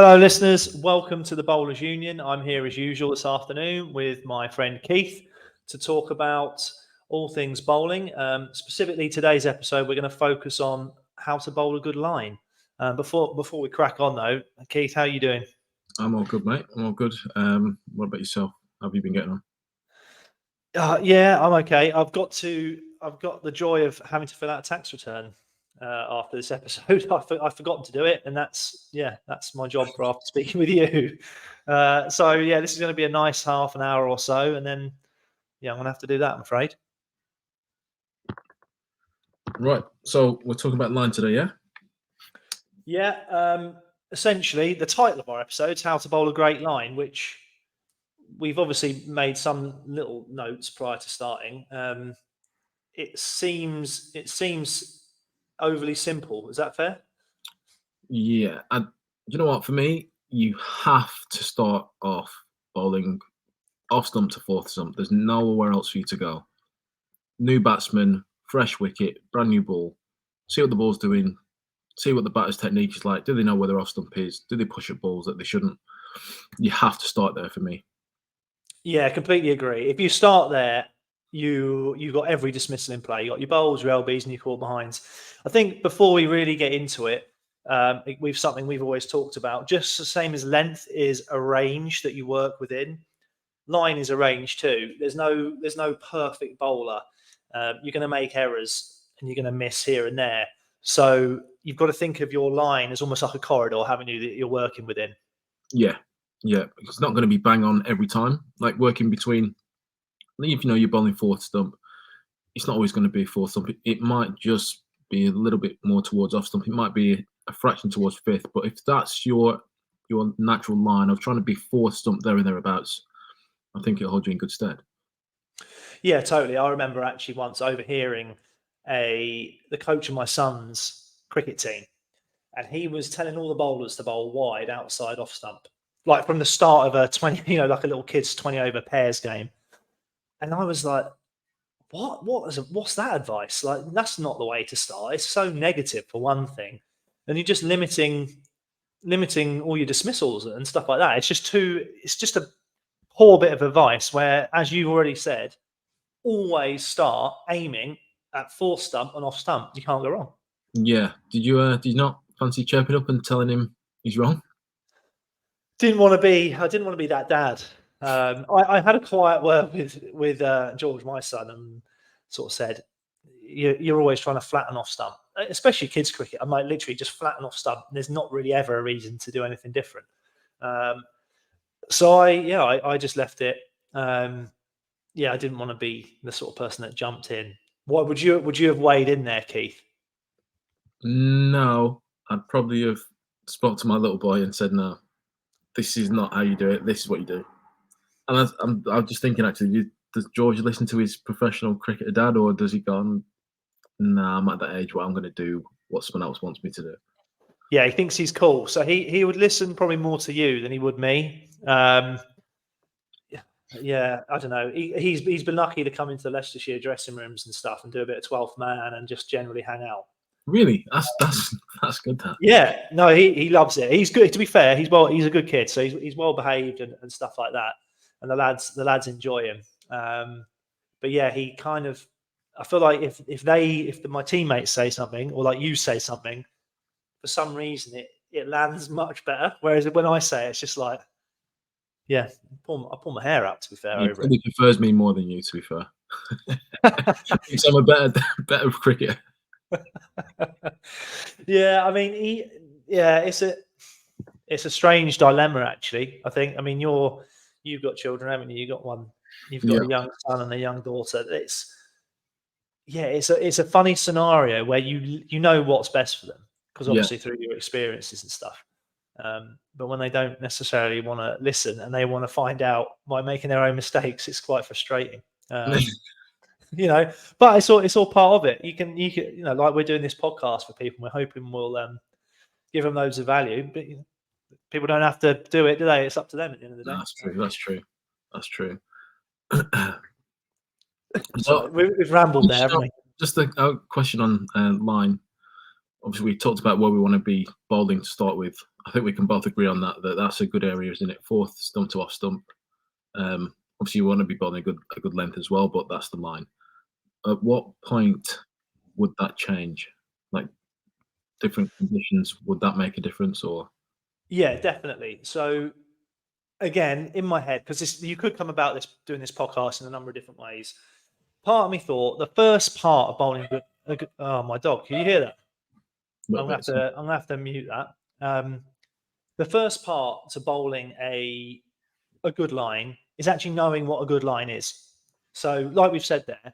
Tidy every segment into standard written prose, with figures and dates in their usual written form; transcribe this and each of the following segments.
Hello, listeners. Welcome to the Bowlers Union. I'm here as usual this afternoon with my friend Keith to talk about all things bowling. Specifically, today's episode, we're going to focus on how to bowl a good line. Before we crack on, though, Keith, how are you doing? I'm all good, mate. I'm all good. What about yourself? How have you been getting on? Yeah, I'm okay. I've got the joy of having to fill out a tax return after this episode. I've forgotten to do it, and that's my job for after speaking with you. So this is going to be a nice half an hour or so, and then I'm going to have to do that, I'm afraid. Right. So we're talking about line today, yeah? Yeah. Essentially, the title of our episode is "How to Bowl a Great Line," which we've obviously made some little notes prior to starting. It seems overly simple. Is that fair? Yeah. And you know what? For me, you have to start off bowling off stump to fourth stump. There's nowhere else for you to go. New batsman, fresh wicket, brand new ball. See what the ball's doing. See what the batter's technique is like. Do they know where their off stump is? Do they push at balls that they shouldn't? You have to start there for me. Yeah, completely agree. If you start there, you've got every dismissal in play. You got your bowls, your LBs, and your caught behinds. I think before we really get into it, something we've always talked about. Just the same as length is a range that you work within. Line is a range too. There's no perfect bowler. You're going to make errors and you're going to miss here and there. So you've got to think of your line as almost like a corridor, haven't you, that you're working within? Yeah. It's not going to be bang on every time. Like working between, if you know you're bowling fourth stump, it's not always going to be fourth stump. It might just be a little bit more towards off stump. It might be a fraction towards fifth. But if that's your natural line of trying to be fourth stump there and thereabouts, I think it'll hold you in good stead. Yeah, totally. I remember actually once overhearing the coach of my son's cricket team, and he was telling all the bowlers to bowl wide outside off stump, like from the start of a 20, like a little kid's 20 over pairs game. And I was like, what's that advice? Like, that's not the way to start. It's so negative for one thing, and you're just limiting all your dismissals and stuff like that. It's just a poor bit of advice where, as you've already said, always start aiming at fourth stump and off stump. You can't go wrong. Yeah. Did you not fancy chirping up and telling him he's wrong? I didn't want to be that dad. I had a quiet word with George, my son, and sort of said, "You're always trying to flatten off stump, especially kids cricket. I might literally just flatten off stump. There's not really ever a reason to do anything different." So I just left it. I didn't want to be the sort of person that jumped in. What would you have weighed in there, Keith? No, I'd probably have spoke to my little boy and said, "No, this is not how you do it. This is what you do." And I'm just thinking, actually, does George listen to his professional cricketer dad, or does he go, "Nah, I'm at that age where I'm going to do what someone else wants me to do"? Yeah, he thinks he's cool, so he would listen probably more to you than he would me. Yeah, I don't know. He's been lucky to come into the Leicestershire dressing rooms and stuff and do a bit of 12th man and just generally hang out. Really, that's good. That. Yeah, no, he loves it. He's good. To be fair, he's a good kid, so he's well behaved and stuff like that. And the lads enjoy him. But yeah, he kind of. I feel like if my teammates say something or like you say something, for some reason it lands much better. Whereas when I say it, it's just like, yeah, I pull my hair out. To be fair, He over probably prefers me more than you. To be fair, thinks I'm a better cricketer. Yeah, I mean, it's a strange dilemma actually. I think. I mean, you've got children, haven't you? You got one. You've got a young son and a young daughter. It's a funny scenario where you know what's best for them because obviously through your experiences and stuff. But when they don't necessarily want to listen and they want to find out by making their own mistakes, it's quite frustrating. But it's all part of it. You can like we're doing this podcast for people. We're hoping we'll give them loads of value, but people don't have to do it, do they? It's up to them at the end of the day. That's true. So we've rambled there, haven't we? Just a question on line. Obviously, we talked about where we want to be bowling to start with I think we can both agree on that. That's a good area, isn't it? Fourth stump to off stump. Obviously, you want to be bowling a good length as well, but that's the line. At what point would that change? Like different conditions, would that make a difference? Or Yeah, definitely. So again, in my head, because you could come about this doing this podcast in a number of different ways. Part of me thought the first part of bowling oh, my dog, can you hear that? a little bit? I'm gonna have to mute that. The first part to bowling a good line is actually knowing what a good line is. So, like we've said there,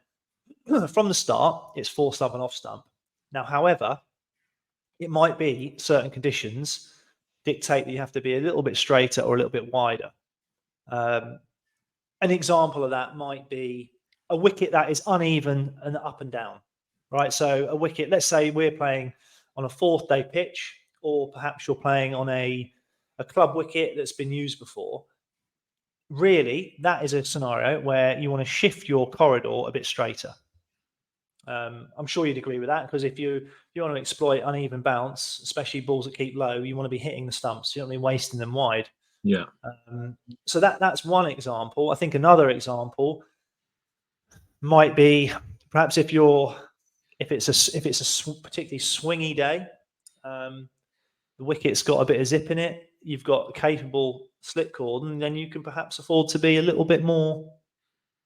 from the start, it's four stump and off stump. Now, however, it might be certain conditions dictate that you have to be a little bit straighter or a little bit wider. Um, an example of that might be a wicket that is uneven and up and down, right? So a wicket, let's say we're playing on a fourth day pitch, or perhaps you're playing on a club wicket that's been used before. Really, that is a scenario where you want to shift your corridor a bit straighter. I'm sure you'd agree with that, because if you want to exploit uneven bounce, especially balls that keep low, you want to be hitting the stumps. You don't want to be wasting them wide. Yeah. So that's one example. I think another example might be perhaps if it's a particularly swingy day, the wicket's got a bit of zip in it, you've got a capable slip cord, and then you can perhaps afford to be a little bit more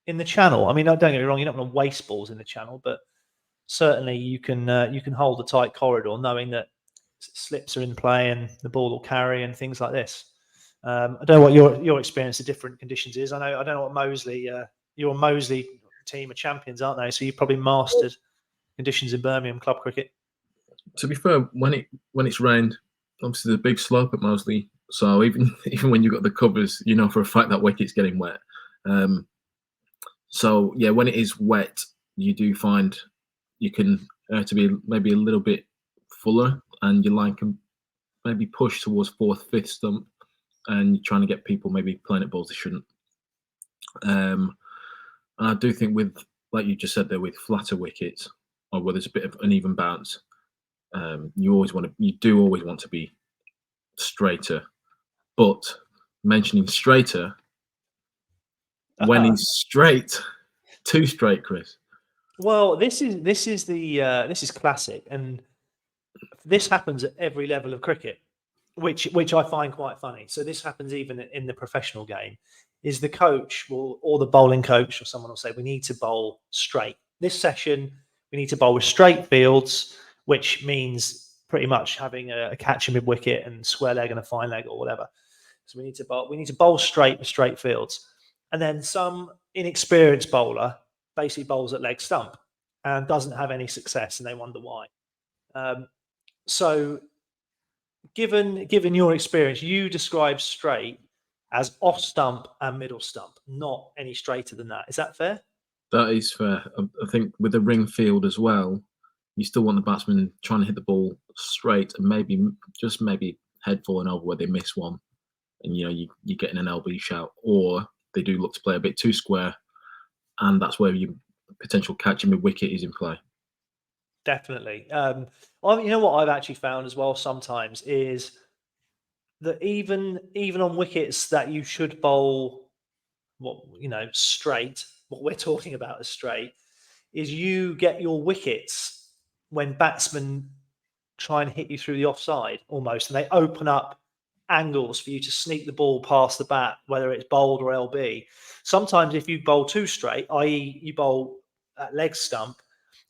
in the channel. I mean, don't get me wrong, you're not going to waste balls in the channel, but certainly you can hold a tight corridor, knowing that slips are in play and the ball will carry and things like this. I don't know what your experience of different conditions is. I don't know what Moseley. Your Moseley team are champions, aren't they? So you've probably mastered conditions in Birmingham club cricket. To be fair, when it's rained, obviously there's a big slope at Moseley, so even when you've got the covers, you know for a fact that wicket's getting wet. So yeah, when it is wet, you do find you can to be maybe a little bit fuller, and your line can maybe push towards fourth, fifth stump, and you're trying to get people maybe playing at balls they shouldn't. And I do think with, like you just said there, with flatter wickets or where there's a bit of uneven bounce, you do always want to be straighter. But mentioning straighter, when he's straight, too straight, Chris. Well, this is classic, and this happens at every level of cricket, which I find quite funny. So this happens even in the professional game. Is the coach or the bowling coach or someone will say, we need to bowl straight. This session, we need to bowl with straight fields, which means pretty much having a catcher mid wicket and square leg and a fine leg or whatever. So we need to bowl straight with straight fields. And then some inexperienced bowler basically bowls at leg stump and doesn't have any success, and they wonder why. So given your experience, you describe straight as off stump and middle stump, not any straighter than that. Is that fair? That is fair. I think with the ring field as well, you still want the batsman trying to hit the ball straight and maybe head falling over where they miss one, and you're getting an LB shout, or they do look to play a bit too square, and that's where your potential catching mid wicket is in play. Definitely. You know what I've actually found as well sometimes is that even on wickets that you should bowl, straight. What we're talking about is straight. Is you get your wickets when batsmen try and hit you through the offside almost, and they open up angles for you to sneak the ball past the bat, whether it's bowled or LB. Sometimes if you bowl too straight, i.e. you bowl at leg stump,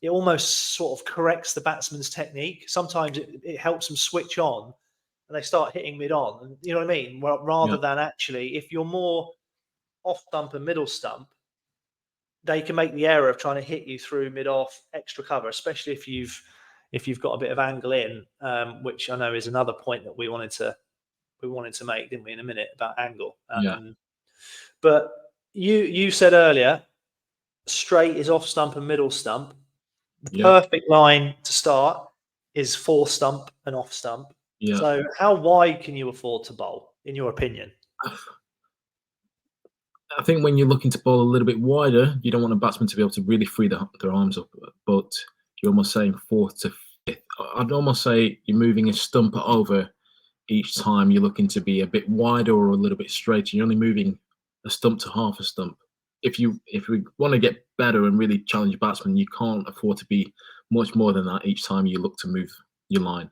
it almost sort of corrects the batsman's technique. Sometimes it helps them switch on and they start hitting mid-on. And you know what I mean? Well, rather than actually, if you're more off stump and middle stump, they can make the error of trying to hit you through mid-off extra cover, especially if you've got a bit of angle in, which I know is another point that we wanted to make, didn't we, in a minute, about angle. But you said earlier, straight is off stump and middle stump. The perfect line to start is four stump and off stump. Yeah. So how wide can you afford to bowl, in your opinion? I think when you're looking to bowl a little bit wider, you don't want a batsman to be able to really free their arms up, but you're almost saying fourth to fifth. I'd almost say you're moving a stumper over each time you're looking to be a bit wider or a little bit straighter. You're only moving a stump to half a stump. If we want to get better and really challenge batsmen, you can't afford to be much more than that each time you look to move your line.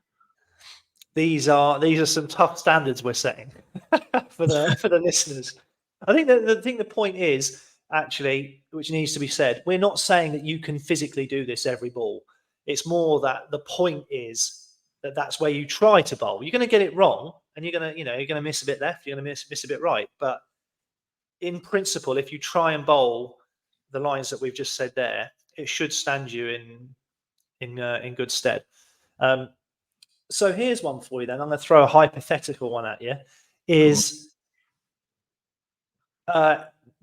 These are some tough standards we're setting for the listeners. I think the point is actually, which needs to be said, we're not saying that you can physically do this every ball. It's more that the point is that that's where you try to bowl. You're going to get it wrong, and you're going to miss a bit left, you're going to miss a bit right. But in principle, if you try and bowl the lines that we've just said there, it should stand you in good stead. So here's one for you then. I'm going to throw a hypothetical one at you. Is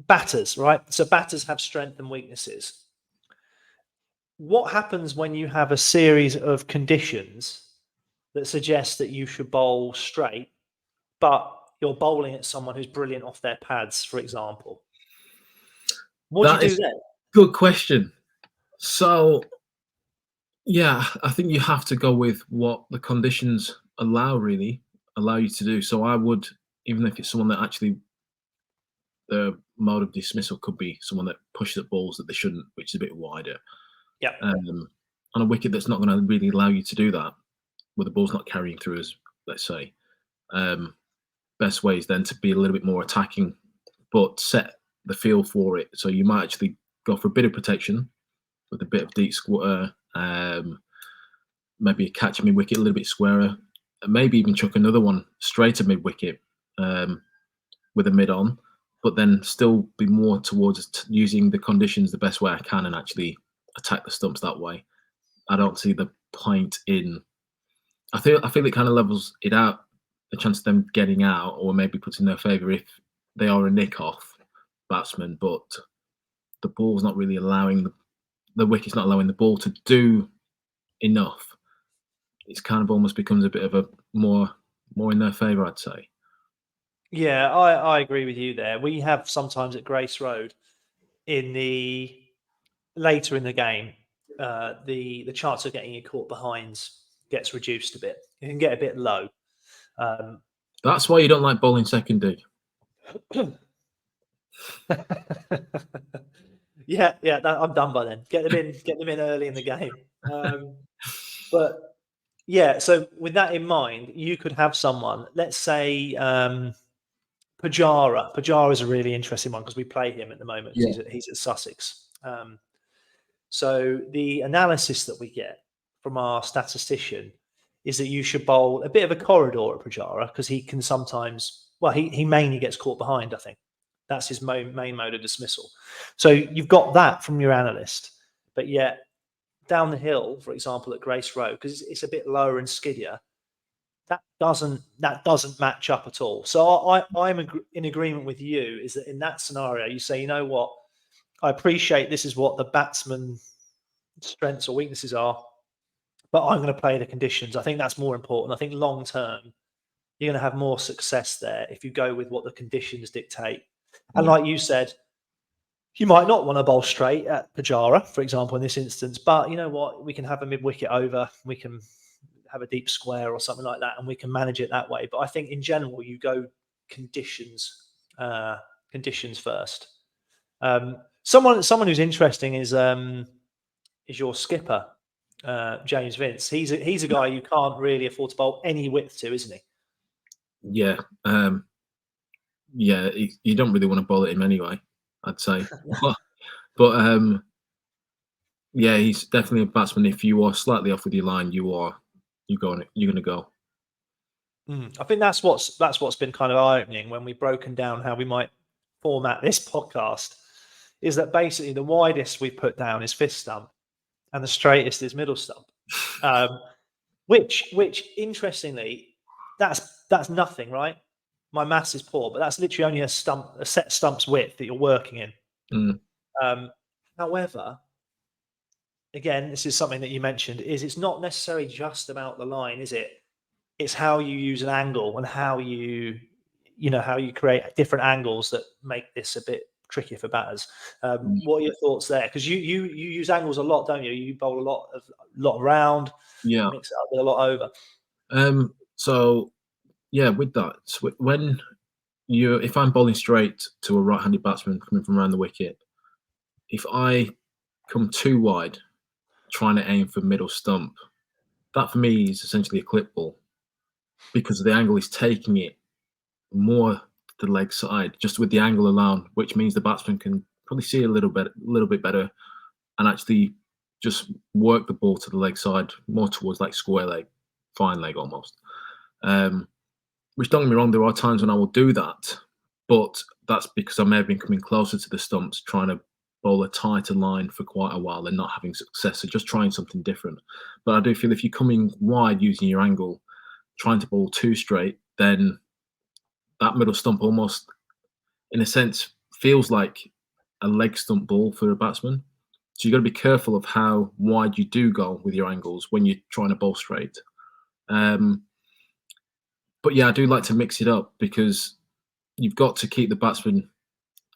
batters, right? So batters have strengths and weaknesses. What happens when you have a series of conditions that suggest that you should bowl straight, but you're bowling at someone who's brilliant off their pads, for example? What do you do then? Good question. So, yeah, I think you have to go with what the conditions allow you to do. So I would, even if it's someone that actually the mode of dismissal could be someone that pushes at balls that they shouldn't, which is a bit wider. Yeah. On a wicket that's not going to really allow you to do that, where the ball's not carrying through, as let's say. Best way is then to be a little bit more attacking, but set the feel for it. So you might actually go for a bit of protection with a bit of deep squatter, maybe catch mid wicket a little bit squarer, and maybe even chuck another one straighter mid wicket with a mid on, but then still be more towards using the conditions the best way I can and actually attack the stumps that way. I don't see the point in. I feel it kind of levels it out, the chance of them getting out or maybe puts in their favour if they are a nick-off batsman, but the ball's not really allowing the wicket's not allowing the ball to do enough. It's kind of almost becomes a bit of a more in their favour, I'd say. Yeah, I agree with you there. We have sometimes at Grace Road in the later in the game, the chance of getting you caught behind gets reduced a bit. You can get a bit low. That's why you don't like bowling second dig. yeah, I'm done by then. Get them in early in the game. But yeah, so with that in mind, you could have someone, let's say Pujara. Pujara is a really interesting one because we play him at the moment. Yeah. He's at Sussex. So the analysis that we get from our statistician is that you should bowl a bit of a corridor at Pujara because he can sometimes, well, he mainly gets caught behind, I think. That's his main mode of dismissal. So you've got that from your analyst, but yet down the hill, for example, at Grace Road, because it's a bit lower and skiddier, that doesn't match up at all. So I'm in agreement with you, is that in that scenario, you say, you know what, I appreciate this is what the batsman's strengths or weaknesses are, but I'm going to play the conditions. I think that's more important. I think long term, you're going to have more success there if you go with what the conditions dictate. And like you said, you might not want to bowl straight at Pujara, for example, in this instance, but you know what? We can have a mid-wicket over. We can have a deep square or something like that, and we can manage it that way. But I think in general, you go conditions first. Someone who's interesting is your skipper, James Vince. He's a guy you can't really afford to bowl any width to, isn't he? Yeah. Yeah, you don't really want to bowl at him anyway, I'd say. but yeah, he's definitely a batsman. If you are slightly off with your line, you're going to go. I think that's what's been kind of eye-opening when we've broken down how we might format this podcast, is that basically the widest we've put down is fifth stump and the straightest is middle stump. Which interestingly, that's nothing, right? My maths is poor, but that's literally only a set stump's width that you're working in. However, again, this is something that you mentioned, is it's not necessarily just about the line, is it? It's how you use an angle and how you create different angles that make this a bit tricky for batters. What are your thoughts there? Because you use angles a lot, don't you? You bowl a lot around, Yeah, mix it up with a lot over. So yeah, with that, so when if I'm bowling straight to a right-handed batsman coming from around the wicket, if I come too wide, trying to aim for middle stump, that for me is essentially a clip ball because the angle is taking it more to the leg side, just with the angle alone, which means the batsman can probably see a little bit better, and actually just work the ball to the leg side more towards like square leg, fine leg almost. Um, which don't get me wrong, there are times when I will do that, but that's because I may have been coming closer to the stumps, trying to bowl a tighter line for quite a while and not having success. So just trying something different. But I do feel if you're coming wide using your angle, trying to bowl too straight, then that middle stump almost, in a sense, feels like a leg stump ball for a batsman. So you've got to be careful of how wide you do go with your angles when you're trying to bowl straight. Um, but yeah, I do like to mix it up because you've got to keep the batsman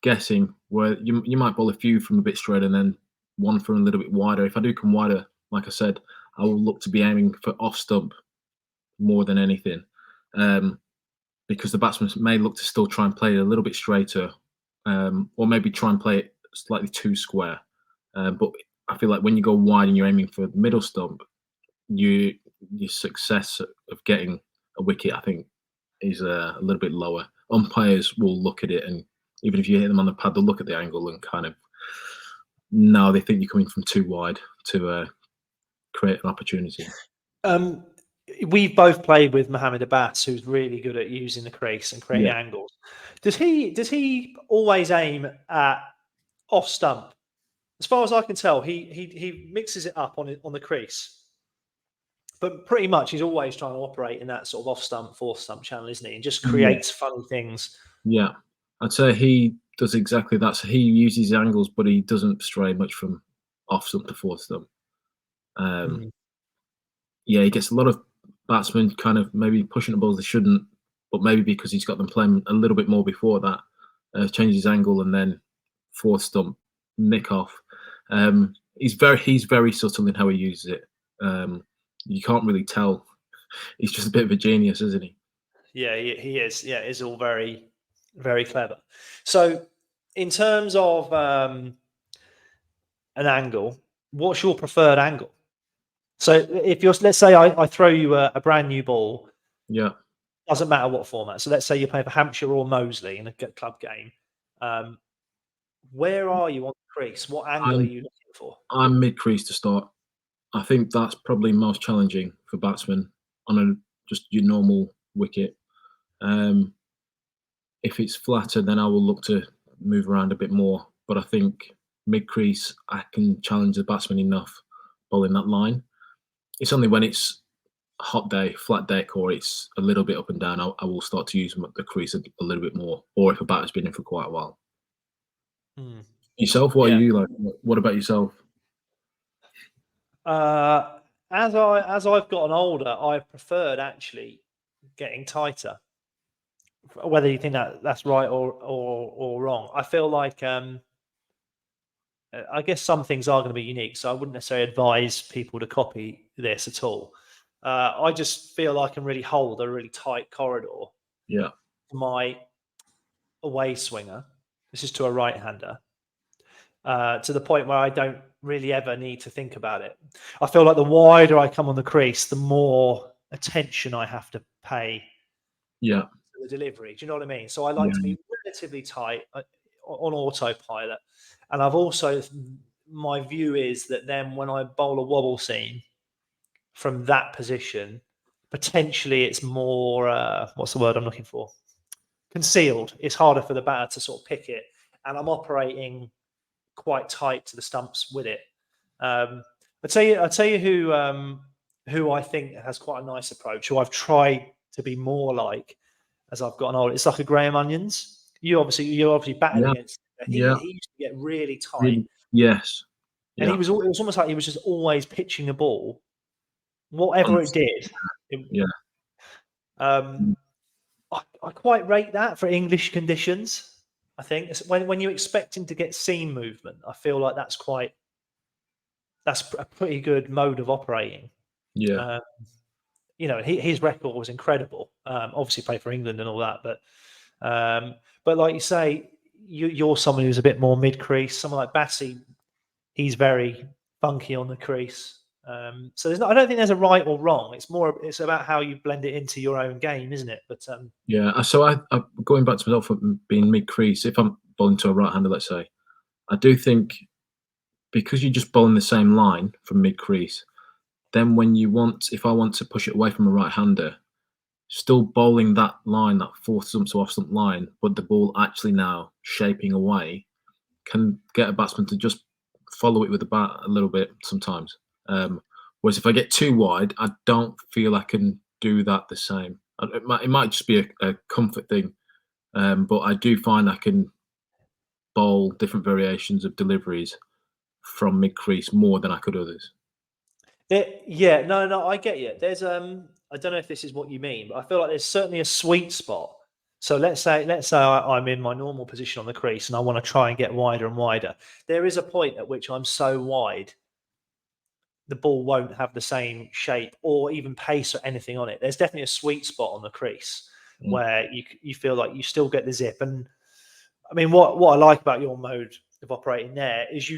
guessing where you might bowl a few from a bit straight and then one from a little bit wider. If I do come wider, like I said, I will look to be aiming for off stump more than anything, because the batsman may look to still try and play it a little bit straighter, or maybe try and play it slightly too square. But I feel like when you go wide and you're aiming for the middle stump, your success of getting a wicket, I think, is a little bit lower. Umpires will look at it, and even if you hit them on the pad, they'll look at the angle and kind of no, they think you're coming from too wide to create an opportunity. We've both played with Mohammed Abbas, who's really good at using the crease and creating Yeah, angles. Does he always aim at off stump? As far as I can tell, he mixes it up on the crease, but pretty much he's always trying to operate in that sort of off stump, fourth stump channel, isn't he? And just yeah, creates funny things. yeah. I'd say he does exactly that. So he uses angles, but he doesn't stray much from off stump to fourth stump. Um, Mm. yeah, he gets a lot of batsmen kind of maybe pushing the balls they shouldn't, but maybe because he's got them playing a little bit more before that, changes angle and then fourth stump nick off. He's very subtle in how he uses it. You can't really tell. He's just a bit of a genius, isn't he? Yeah, he is. Yeah, it's all very, very clever. So, in terms of an angle, what's your preferred angle? So, if you're, let's say I throw you a brand new ball, Yeah. doesn't matter what format. So, let's say you're playing for Hampshire or Moseley in a club game. Um, where are you on the crease? What angle are I'm you looking for? I'm mid crease to start. I think that's probably most challenging for batsmen on a just your normal wicket. Um, if it's flatter, then I will look to move around a bit more. But I think mid crease, I can challenge the batsman enough bowling that line. It's only when it's a hot day, flat deck, or it's a little bit up and down, I will start to use the crease a little bit more. Or if a batter's been in for quite a while. Hmm. Yourself, what are Yeah. you like? What about yourself? As I've gotten older, I've preferred actually getting tighter. Whether you think that's right or wrong, I feel like I guess some things are going to be unique, so I wouldn't necessarily advise people to copy this at all. I just feel I can really hold a really tight corridor Yeah, for my away swinger. This is to a right-hander, to the point where I don't really ever need to think about it. I feel like the wider I come on the crease, the more attention I have to pay yeah, to the delivery. Do you know what I mean? So I like to yeah, be relatively tight on autopilot. And I've also, my view is that then when I bowl a wobble seam from that position, potentially it's more, what's the word I'm looking for? Concealed. It's harder for the batter to sort of pick it. And I'm operating quite tight to the stumps with it. I'll tell you who I think has quite a nice approach, who I've tried to be more like as I've gotten older. It's like a Graham Onions. You're obviously batting yeah, against him. He yeah. he used to get really tight, Really, yes, and yeah. it was almost like he was just always pitching the ball, whatever it did. it- Yeah, um, mm, I quite rate that for English conditions. I think it's when you expect him to get seam movement, I feel like that's a pretty good mode of operating. yeah, Um, his record was incredible. Obviously, play for England and all that, but like you say, you're someone who's a bit more mid crease. Someone like Bassey, he's very funky on the crease. So I don't think there's a right or wrong. It's about how you blend it into your own game, isn't it? But Yeah. So I going back to myself being mid crease. If I'm bowling to a right hander, let's say, I do think because you're just bowling the same line from mid crease, then if I want to push it away from a right hander, still bowling that line, that fourth stump to off stump line, but the ball actually now shaping away, can get a batsman to just follow it with the bat a little bit sometimes. Whereas if I get too wide, I don't feel I can do that the same. It might just be a comfort thing, but I do find I can bowl different variations of deliveries from mid crease more than I could others. yeah, no, I get you. There's I don't know if this is what you mean, but I feel like there's certainly a sweet spot. So let's say I'm in my normal position on the crease and I want to try and get wider and wider. There is a point at which I'm so wide, the ball won't have the same shape or even pace or anything on it. There's definitely a sweet spot on the crease Mm. where you feel like you still get the zip. And I mean, what I like about your mode of operating there is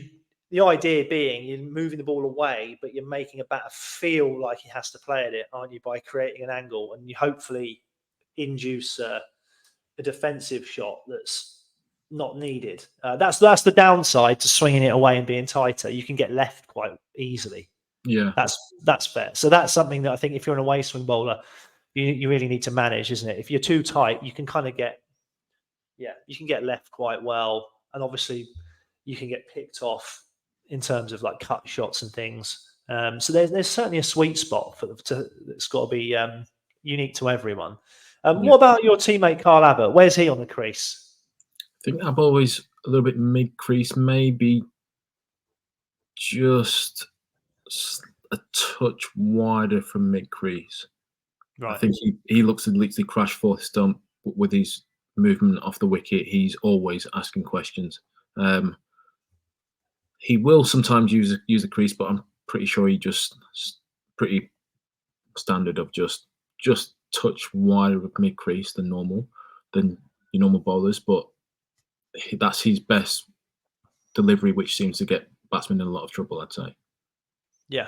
the idea being you're moving the ball away, but you're making a batter feel like he has to play at it, aren't you? By creating an angle, and you hopefully induce a defensive shot that's not needed. That's the downside to swinging it away and being tighter. You can get left quite easily. Yeah, That's fair. So that's something that I think if you're an away swing bowler, you really need to manage, isn't it? If you're too tight, you can kind of you can get left quite well, and obviously you can get picked off in terms of like cut shots and things. So there's certainly a sweet spot that's got to be unique to everyone. yeah. What about your teammate Carl Abbott? Where's he on the crease? I think I'm always a little bit mid crease, maybe just a touch wider from mid crease. I Right. think he looks to literally crash fourth stump, but with his movement off the wicket, he's always asking questions. He will sometimes use the crease, but I'm pretty sure he just pretty standard of just touch wider with mid crease than your normal bowlers. But that's his best delivery, which seems to get batsmen in a lot of trouble, I'd say. Yeah.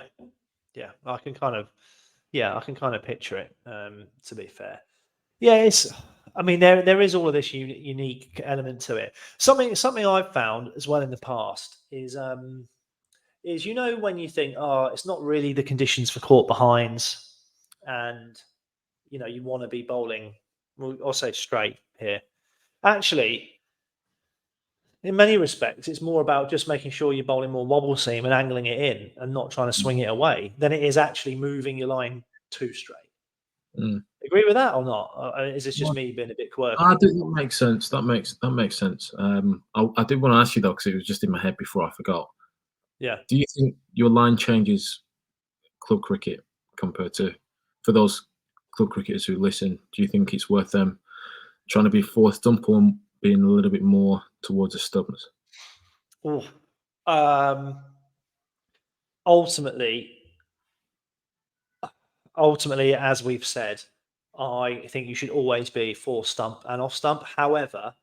Yeah. I can kind of picture it. To be fair. Yeah, I mean, there is all of this unique element to it. Something I've found as well in the past is when you think, oh, it's not really the conditions for caught behinds, and you want to be bowling. I'll say straight here. Actually, in many respects, it's more about just making sure you're bowling more wobble seam and angling it in, and not trying to swing it away, than it is actually moving your line too straight. Mm. Agree with that or not? Is this just Well, me being a bit I quirky? think that makes sense. That makes sense. I did want to ask you though, because it was just in my head before I forgot. Yeah. Do you think your line changes club cricket compared to for those club cricketers who listen? Do you think it's worth them trying to be fourth stump and being a little bit more towards the stumps? Ooh. Um, ultimately, as we've said, I think you should always be four stump and off stump. However,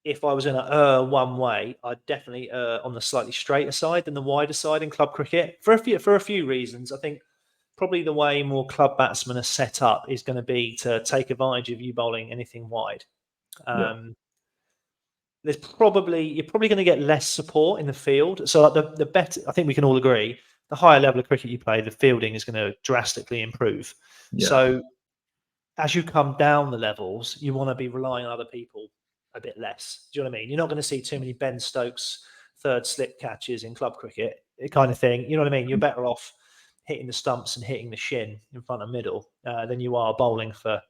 if I was going to one way, I'd definitely on the slightly straighter side than the wider side in club cricket for a few reasons. I think probably the way more club batsmen are set up is going to be to take advantage of you bowling anything wide. Yeah, You're probably going to get less support in the field. So like the better, I think we can all agree, the higher level of cricket you play, the fielding is going to drastically improve. yeah, So as you come down the levels, you want to be relying on other people a bit less. Do you know what I mean? You're not going to see too many Ben Stokes third slip catches in club cricket, kind of thing. You know what I mean? You're better off hitting the stumps and hitting the shin in front of middle than you are bowling for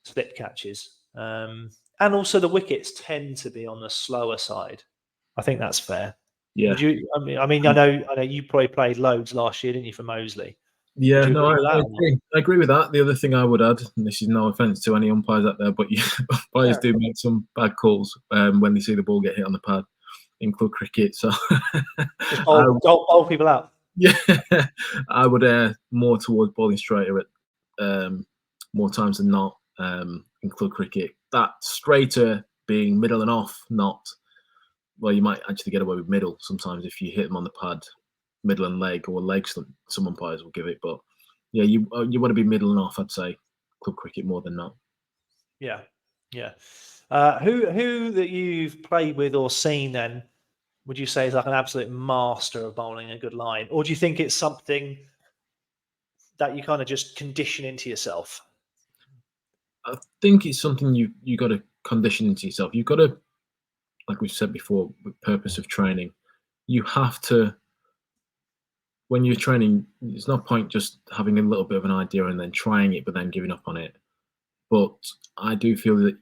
slip catches. And also the wickets tend to be on the slower side. I think that's fair. Would yeah. you? I know you probably played loads last year, didn't you, for Moseley? Would Yeah, you no, agree with I that or not? agree. I agree with that. The other thing I would add, and this is no offence to any umpires out there, but umpires Yeah. do make some bad calls when they see the ball get hit on the pad in club cricket. So, Just I, bowl people out. yeah, I would err more towards bowling straighter at more times than not. in club cricket. That straighter being middle and off, not well. You might actually get away with middle sometimes if you hit them on the pad, middle and leg, or legs. Some umpires will give it, but yeah, you want to be middle and off. I'd say club cricket more than not. Yeah, yeah. Who that you've played with or seen then would you say is like an absolute master of bowling a good line, or do you think it's something that you kind of just condition into yourself? I think it's something you got to condition into yourself. You've got to, like we've said before, with purpose of training, you have to. When you're training, there's no point just having a little bit of an idea and then trying it, but then giving up on it. But I do feel that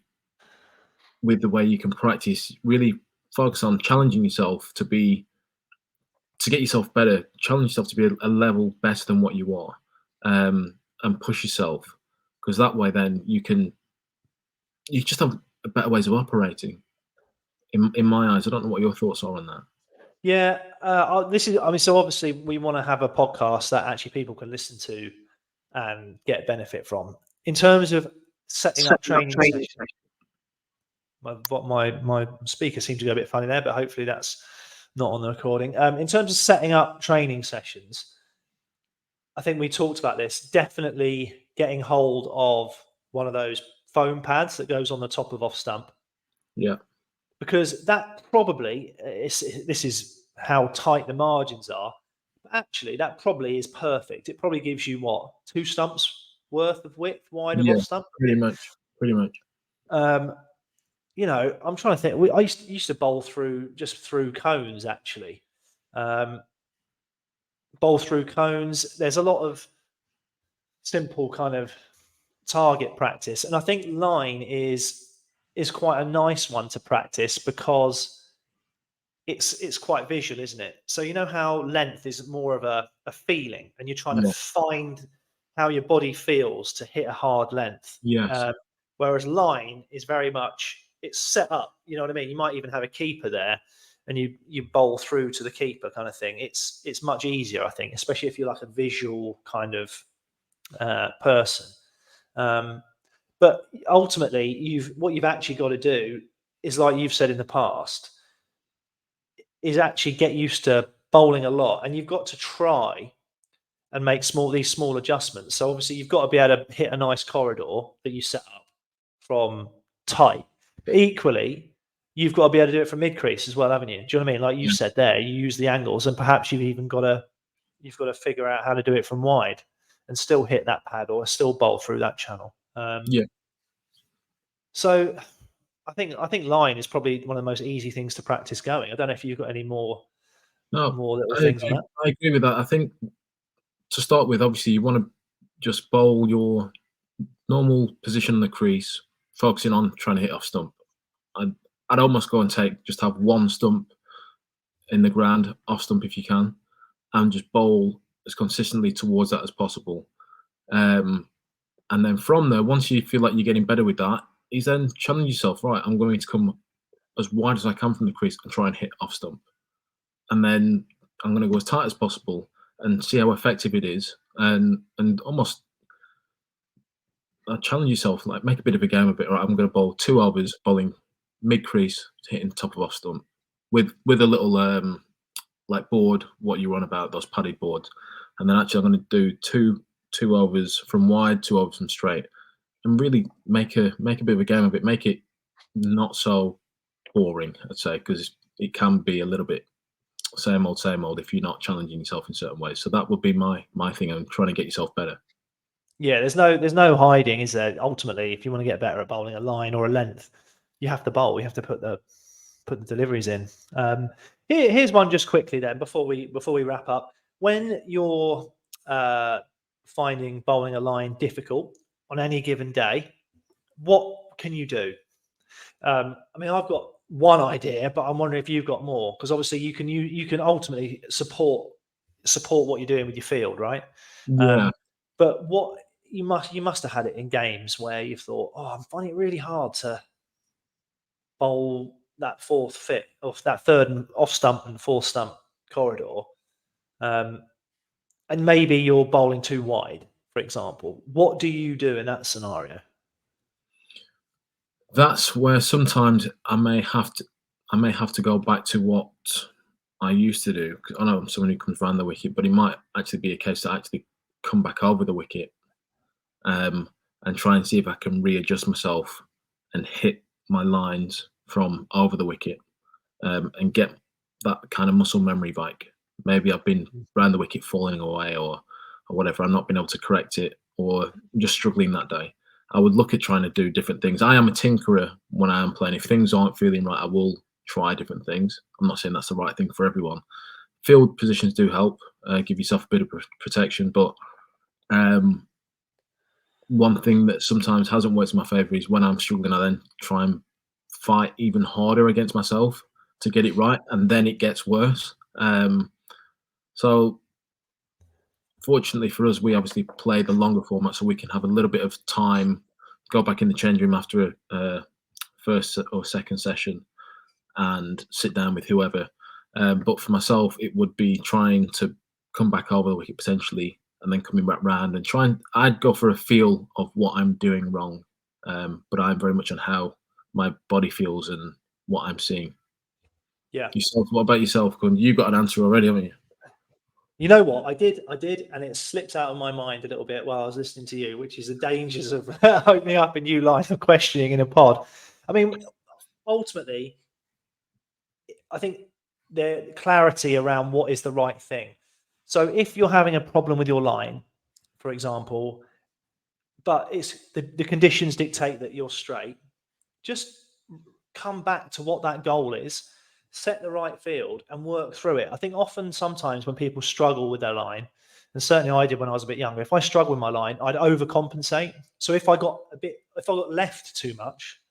with the way you can practice, really focus on challenging yourself to get yourself better, challenge yourself to be a level better than what you are, and push yourself, because that way then you just have better ways of operating. In my eyes, I don't know what your thoughts are on that. Yeah, this is. I mean, so obviously we want to have a podcast that actually people can listen to and get benefit from. In terms of setting up training sessions, my speaker seemed to go a bit funny there, but hopefully that's not on the recording. In terms of setting up training sessions, I think we talked about this. Definitely getting hold of one of those foam pads that goes on the top of off stump, Yeah, because that probably this is how tight the margins are. Actually, that probably is perfect. It probably gives you what, 2 stumps worth of width wide of yeah, off stump. pretty much. Um, I'm trying to think. I used to bowl through cones actually. Um, Bowl through cones. There's a lot of simple kind of target practice, and I think line is quite a nice one to practice because it's quite visual, isn't it? So you know how length is more of a feeling, and you're trying to Yeah, find how your body feels to hit a hard length. yes, Um, Whereas line is very much it's set up. You know what I mean? You might even have a keeper there, and you bowl through to the keeper kind of thing. It's much easier, I think, especially if you're like a visual kind of person. Um, but ultimately, what you've actually got to do is, like you've said in the past, is actually get used to bowling a lot, and you've got to try and make these small adjustments. So obviously, you've got to be able to hit a nice corridor that you set up from tight, but equally, you've got to be able to do it from mid crease as well, haven't you? Do you know what I mean? Like you yeah, said there, you use the angles, and perhaps you've got to figure out how to do it from wide and still hit that pad or still bowl through that channel. yeah. So I think line is probably one of the most easy things to practice going. I don't know if you've got any No, more little I things on agree. that. I agree with that. I think to start with, obviously, you want to just bowl your normal position on the crease, focusing on trying to hit off stump. I'd, I'd almost go and just have one stump in the ground, off stump if you can, and just bowl as consistently towards that as possible. Um, and then from there, once you feel like you're getting better with that, is then challenge yourself. Right, I'm going to come as wide as I can from the crease and try and hit off stump, and then I'm going to go as tight as possible and see how effective it is, and almost challenge yourself, like make a bit of a game of it. Right, I'm going to bowl 2 overs, bowling mid crease, hitting top of off stump, with a little like board, what you're on about, those padded boards, and then actually I'm going to do two overs from wide, 2 overs from straight, and really make a bit of a game of it. Make it not so boring, I'd say, because it can be a little bit same old if you're not challenging yourself in certain ways. So that would be my thing. I'm trying to get yourself better. Yeah, there's no hiding, is there? Ultimately, if you want to get better at bowling a line or a length, you have to bowl. You have to put the deliveries in. Here's one just quickly then before we wrap up. When you're uh, finding bowling a line difficult on any given day, what can you do? I mean, I've got one idea, but I'm wondering if you've got more, because obviously you can ultimately support what you're doing with your field, right? Yeah, Um, but what you must have had it in games where you've thought, oh, I'm finding it really hard to bowl that fourth fit off that third and off stump and fourth stump corridor, um, and maybe you're bowling too wide, for example. What do you do in that scenario? That's where sometimes I may have to go back to what I used to do. 'Cause I know I'm someone who comes around the wicket, but it might actually be a case to actually come back over the wicket, um, and try and see if I can readjust myself and hit my lines from over the wicket, and get that kind of muscle memory back. Maybe I've been round the wicket falling away or whatever. I've not been able to correct it, or just struggling that day. I would look at trying to do different things. I am a tinkerer when I am playing. If things aren't feeling right, I will try different things. I'm not saying that's the right thing for everyone. Field positions do help, give yourself a bit of protection, but um, one thing that sometimes hasn't worked in my favour is when I'm struggling, I then try and fight even harder against myself to get it right, and then it gets worse. So fortunately for us, we obviously play the longer format, so we can have a little bit of time, go back in the change room after a first or second session, and sit down with whoever. But for myself, it would be trying to come back over the wicket potentially, and then coming back round and trying. I'd go for a feel of what I'm doing wrong, but I'm very much on how my body feels and what I'm seeing. Yeah. Yourself, what about yourself? Gun? You got an answer already, haven't you? You know what? I did, and it slipped out of my mind a little bit while I was listening to you, which is the dangers of opening up a new line of questioning in a pod. I mean, ultimately, I think the clarity around what is the right thing. So if you're having a problem with your line, for example, but it's the conditions dictate that you're straight, just come back to what that goal is, set the right field and work through it. I think often sometimes when people struggle with their line, and certainly I did when I was a bit younger, if I struggled with my line, I'd overcompensate. So if I got left too much,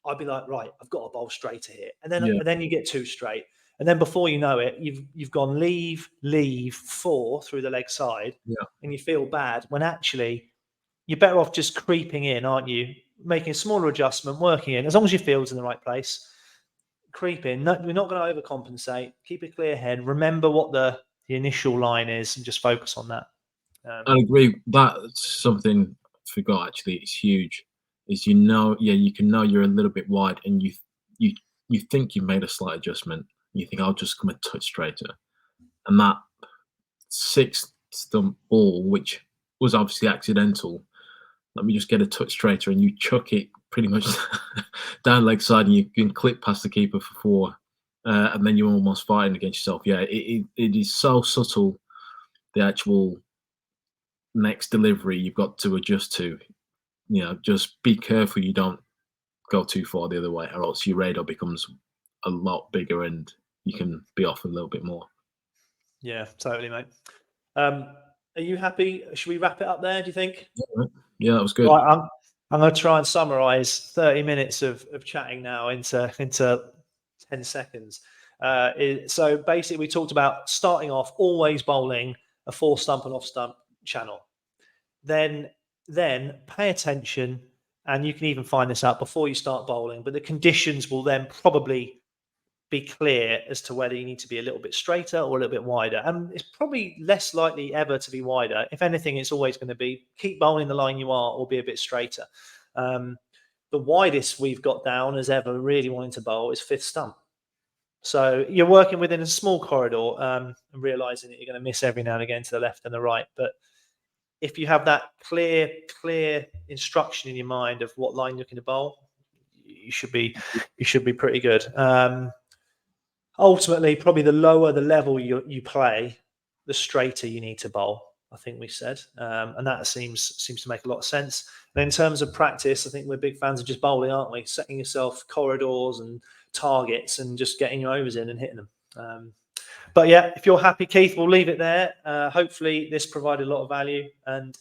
I'd be like, right, I've got a bowl straighter here. Yeah, And then you get two straight. And then before you know it, you've gone leave, four through the leg side, yeah. and you feel bad when actually you're better off just creeping in, aren't you? Making a smaller adjustment, working in, as long as your field's in the right place. Creep in. No, we're not going to overcompensate. Keep a clear head. Remember what the initial line is, and just focus on that. I agree. That's something I forgot actually. It's huge. Is yeah, you can know you're a little bit wide, and you you think you've made a slight adjustment. You think I'll just come a touch straighter, and that sixth stump ball, which was obviously accidental. Let me just get a touch straighter, and you chuck it pretty much down leg side, and you can clip past the keeper for four, and then you're almost fighting against yourself. Yeah, it is so subtle. The actual next delivery you've got to adjust to. Just be careful you don't go too far the other way, or else your radar becomes a lot bigger and you can be off a little bit more. Yeah, totally, mate. Are you happy? Should we wrap it up there? Do you think? Yeah, that was good. Right, I'm going to try and summarize 30 minutes of chatting now into 10 seconds. So basically, we talked about starting off always bowling a four stump and off stump channel. Then pay attention, and you can even find this out before you start bowling. But the conditions will then probably be clear as to whether you need to be a little bit straighter or a little bit wider. And it's probably less likely ever to be wider. If anything, it's always going to be keep bowling the line you are or be a bit straighter. The widest we've got down as ever really wanting to bowl is fifth stump. So you're working within a small corridor, and realizing that you're going to miss every now and again to the left and the right. But if you have that clear instruction in your mind of what line you're going to bowl, you should be pretty good. Ultimately, probably the lower the level you play, the straighter you need to bowl. I think we said, and that seems to make a lot of sense. And in terms of practice, I think we're big fans of just bowling, aren't we? Setting yourself corridors and targets, and just getting your overs in and hitting them. But yeah, if you're happy, Keith, we'll leave it there. Hopefully, this provided a lot of value. And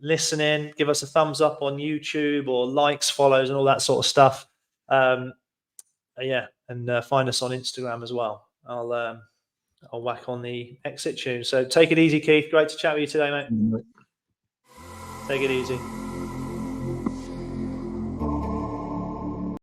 listening, give us a thumbs up on YouTube, or likes, follows, and all that sort of stuff. Yeah, and find us on Instagram as well. I'll whack on the exit tune. So take it easy, Keith. Great to chat with you today, mate. Take it easy.